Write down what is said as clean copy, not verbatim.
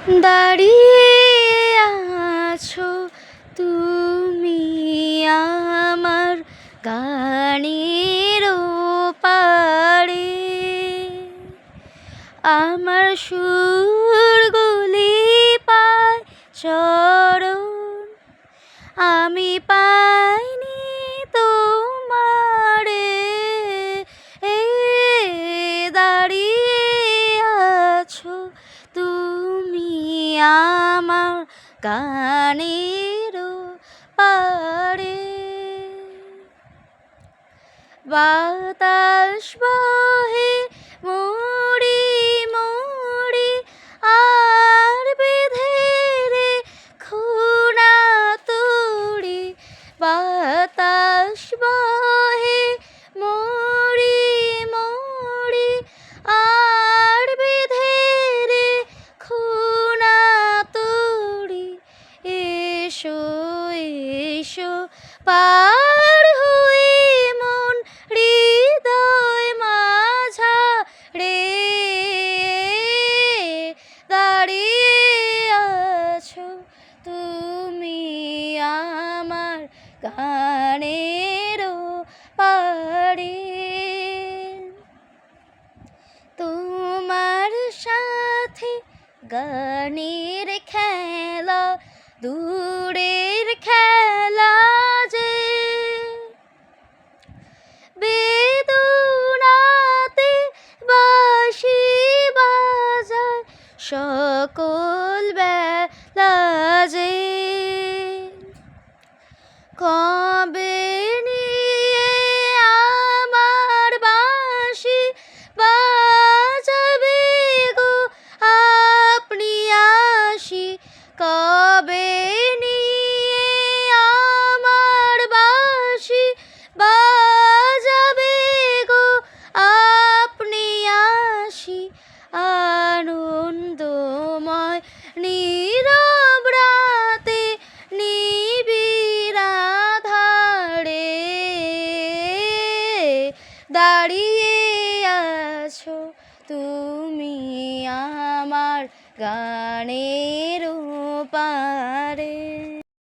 দাঁড়িয়ে আছো তুমি আমার গানের পাড়ে, আমার সুরগুলি পায় চরণ, আমি পাইনি তোমারে। দাঁড়িয়ে আছো তুমি আমার গানের পাড়ে। বাতাস বহে মুড়ি মুড়ি আর বেঁধে রে খুনা তুড়ি। বাতাস বহে মুড়ি মুড়ি আর বেঁধে রে খুনা তুড়ি। এসো এসো পার হয়ে মন হৃদয় মাঝারে, দাঁড়িয়ে আছো তুমি আমার গানের পাড়ে। তোমার সাথে গানের খেলা দূরের খেলা যে, বেদনাতে বাঁশি বাজায় সকল বেলা যে। কবে নিয়ে আমার বাঁশি বাজাবে গো আপনি আসি, কবে নিয়ে আমার বাঁশি বাজাবে গো আপনি আসি। আনন্দময় নীরব রাতে নিবিড় আঁধারে, দাঁড়িয়ে আছো তুমি আমার গানের